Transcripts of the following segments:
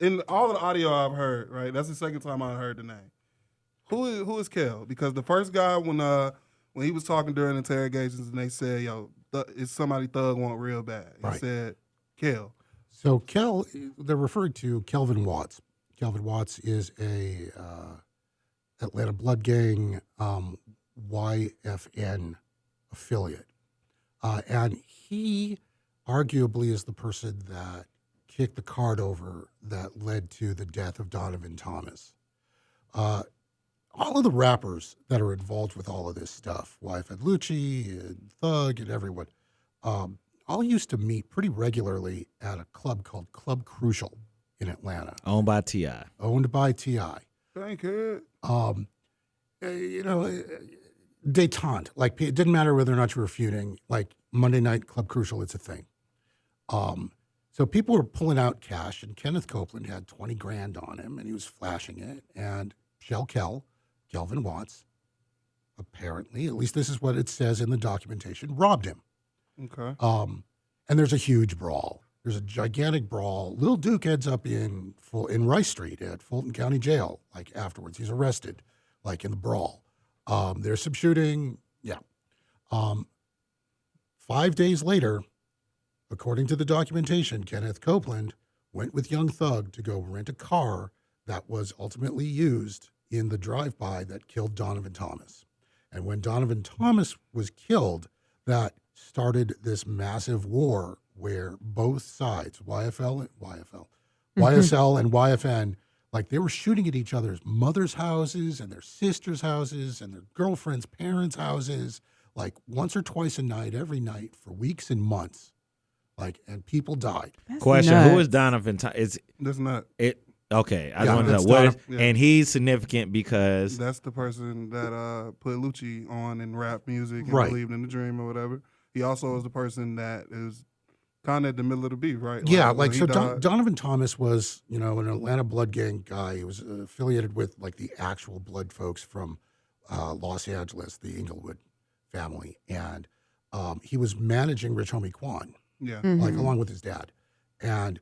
in all of the audio I've heard, right? That's the second time I heard the name. Who is Kel? Because the first guy when he was talking during interrogations and they said, "Yo, it's somebody Thug want real bad." He said, "Kel." So Kel, they're referring to Kelvin Watts. Kelvin Watts is a Atlanta Blood Gang YFN affiliate, and he arguably is the person that kicked the cart over that led to the death of Donovan Thomas. All of the rappers that are involved with all of this stuff, YFN Lucci and Thug and everyone, all used to meet pretty regularly at a club called Club Crucial in Atlanta. Owned by T.I. Thank you. Detente. Like, it didn't matter whether or not you were feuding. Like, Monday night Club Crucial, it's a thing. So people were pulling out cash, and Kenneth Copeland had 20 grand on him, and he was flashing it. And Kelvin Watts, apparently, at least this is what it says in the documentation, robbed him. Okay. And there's a huge brawl. There's a gigantic brawl. Lil Duke ends up in Rice Street at Fulton County Jail. Like, afterwards, he's arrested, like, in the brawl. There's some shooting. Yeah. 5 days later, according to the documentation, Kenneth Copeland went with Young Thug to go rent a car that was ultimately used in the drive-by that killed Donovan Thomas. And when Donovan Thomas was killed, that started this massive war where both sides, YSL and YFN, like, they were shooting at each other's mothers' houses and their sisters' houses and their girlfriends' parents' houses, like, once or twice a night, every night for weeks and months. Like, and people died. That's Question: nuts. Who is Donovan Thomas? That's not it. Okay, I just want to know what. And he's significant because that's the person that put Lucci on in rap music and believed in the dream or whatever. He also is the person that is kind of at the middle of the beef, right? Yeah, like so Donovan Thomas was, an Atlanta Blood Gang guy. He was affiliated with, like, the actual Blood folks from Los Angeles, the Inglewood family. And he was managing Rich Homie Quan, like, along with his dad. And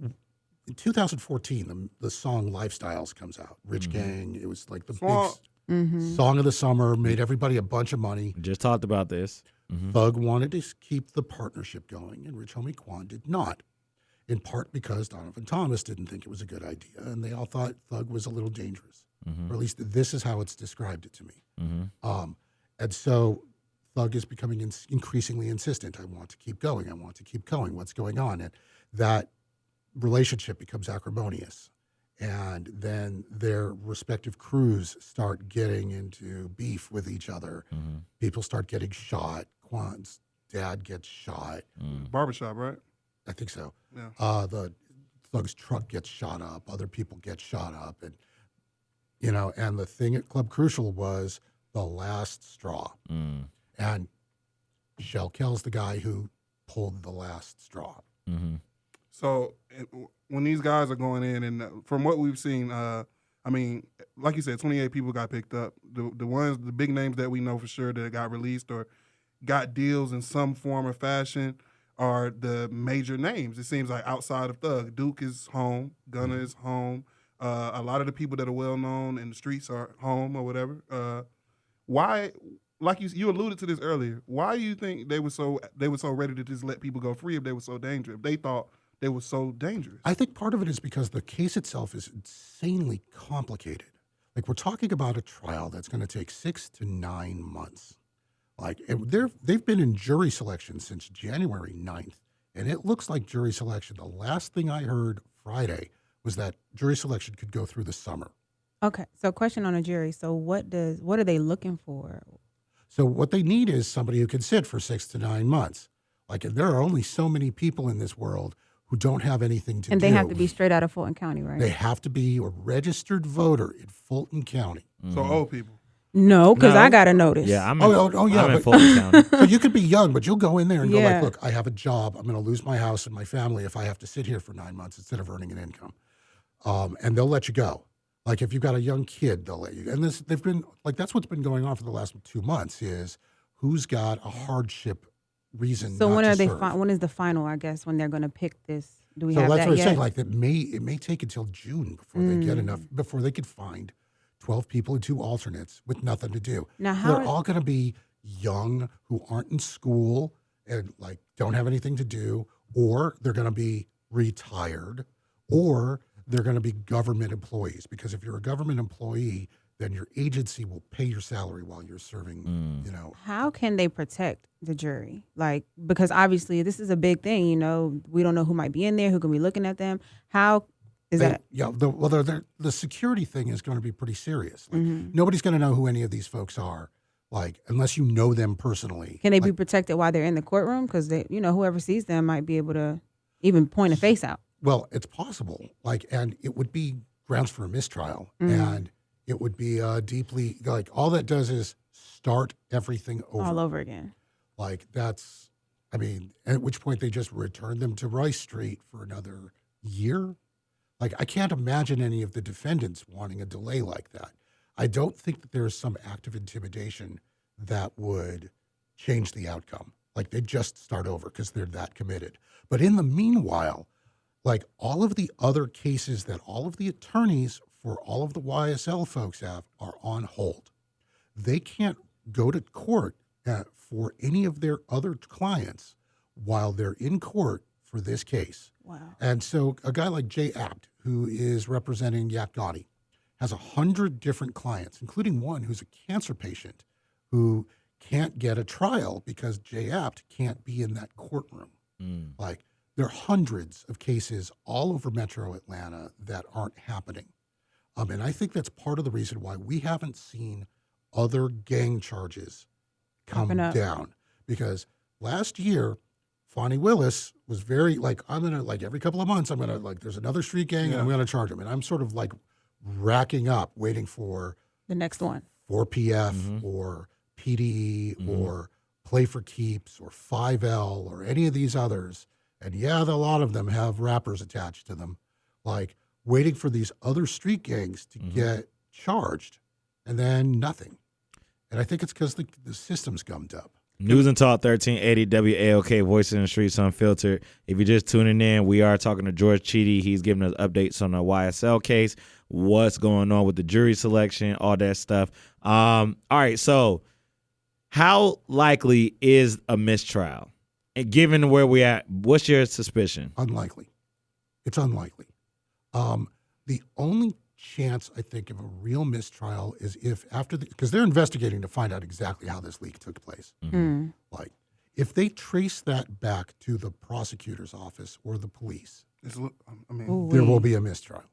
in 2014, the song Lifestyles comes out. Rich Gang, it was like the big song of the summer, made everybody a bunch of money. Just talked about this. Thug wanted to keep the partnership going, and Rich Homie Quan did not, in part because Donovan Thomas didn't think it was a good idea, and they all thought Thug was a little dangerous, or at least this is how it's described it to me. And so Thug is becoming increasingly insistent. I want to keep going. I want to keep going. What's going on? And that relationship becomes acrimonious. And then their respective crews start getting into beef with each other. People start getting shot. Quan's dad gets shot. Barbershop, right? I think so. Yeah. The Thug's truck gets shot up. Other people get shot up. And, and the thing at Club Crucial was the last straw. And Shell Kell's the guy who pulled the last straw. So when these guys are going in, and from what we've seen, I mean, like you said, 28 people got picked up. The big names that we know for sure that got released or got deals in some form or fashion are the major names. It seems like outside of Thug, Duke is home, Gunna is home. A lot of the people that are well known in the streets are home or whatever. Why? Like you alluded to this earlier. Why do you think they were so ready to just let people go free if they were so dangerous? If they thought they were so dangerous. I think part of it is because the case itself is insanely complicated. Like, we're talking about a trial that's going to take 6 to 9 months. Like, they've been in jury selection since January 9th, and it looks like jury selection. The last thing I heard Friday was that jury selection could go through the summer. Okay, so question on a jury. So what are they looking for? So what they need is somebody who can sit for 6 to 9 months. Like, there are only so many people in this world who don't have anything to do. And they have to be straight out of Fulton County, right? They have to be a registered voter in Fulton County. So old people. No, because I got a notice. Yeah, I'm in Fulton County. So you could be young, but you'll go in there and go like, look, I have a job. I'm going to lose my house and my family if I have to sit here for 9 months instead of earning an income. And they'll let you go. Like, if you've got a young kid, they'll let you. And they've been like, that's what's been going on for the last 2 months is who's got a hardship reason. So not when to are they? serve. When is the final? I guess when they're going to pick this. Do we So have that's that what I'm yet? saying. Like it may take until June before they get enough, before they could find 12 people and 2 alternates with nothing to do. Now, So they're all going to be young who aren't in school and like don't have anything to do, or they're going to be retired, or they're going to be government employees. Because if you're a government employee, then your agency will pay your salary while you're serving, you know. How can they protect the jury? Like, because obviously this is a big thing, you know, we don't know who might be in there, who can be looking at them. How is that? Yeah, the security thing is going to be pretty serious. Like, nobody's going to know who any of these folks are, like, unless you know them personally. Can they be protected while they're in the courtroom? Because they, you know, whoever sees them might be able to even point a face out. Well, it's possible. Like, and it would be grounds for a mistrial, and it would be deeply, like, all that does is start everything over. All over again. Like, that's, I mean, at which point they just return them to Rice Street for another year. Like, I can't imagine any of the defendants wanting a delay like that. I don't think that there's some act of intimidation that would change the outcome. Like, they just start over because they're that committed. But in the meanwhile, like, all of the other cases that all of the attorneys for all of the YSL folks have are on hold. They can't go to court for any of their other clients while they're in court for this case. Wow. And so a guy like Jay Abt, who is representing Yak Gotti, has 100 different clients, including one who's a cancer patient who can't get a trial because Jay Abt can't be in that courtroom. Like, there are hundreds of cases all over Metro Atlanta that aren't happening. And I think that's part of the reason why we haven't seen other gang charges come down. Because last year, Fonnie Willis was very, like, I'm going to, like, every couple of months, I'm going to, like, there's another street gang and I'm going to charge them. And I'm sort of, like, racking up, waiting for The next one. 4PF or PDE or Play for Keeps or 5L or any of these others. And yeah, a lot of them have rappers attached to them, like waiting for these other street gangs to get charged, and then nothing. And I think it's because the system's gummed up. News and Talk 1380 WALK, Voices in the Streets Unfiltered. If you're just tuning in, we are talking to George Chidi. He's giving us updates on the YSL case, what's going on with the jury selection, all that stuff. All right, so how likely is a mistrial? And given where we're at, what's your suspicion? Unlikely. It's unlikely. The only chance, I think, of a real mistrial is if after because they're investigating to find out exactly how this leak took place. Like, if they trace that back to the prosecutor's office or the police, there will be a mistrial.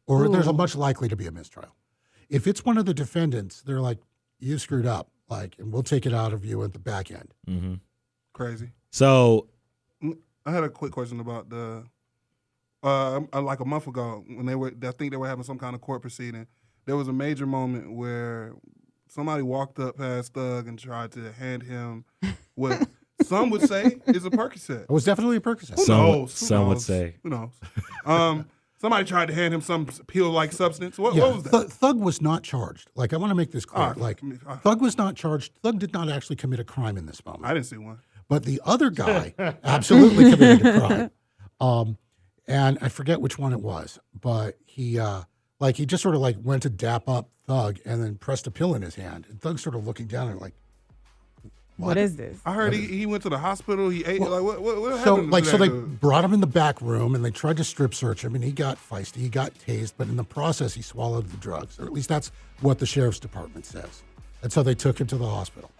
Or there's a much likely to be a mistrial. If it's one of the defendants, they're like, you screwed up, like, and we'll take it out of you at the back end. Crazy. So I had a quick question about the like a month ago when I think they were having some kind of court proceeding. There was a major moment where somebody walked up past Thug and tried to hand him what some would say is a Percocet. It was definitely a Percocet. Who knows? Some would say. Who knows? Somebody tried to hand him some pill-like substance. What was that? Thug was not charged. Like, I want to make this clear. Thug was not charged. Thug did not actually commit a crime in this moment. I didn't see one. But the other guy absolutely committed a crime. And I forget which one it was, but he just sort of like went to dap up Thug and then pressed a pill in his hand. And Thug sort of looking down and like, What is this? I heard he went to the hospital. He ate. What so happened? like, so they brought him in the back room and they tried to strip search him, and he got feisty. He got tased, but in the process, he swallowed the drugs, or at least that's what the sheriff's department says. And so they took him to the hospital.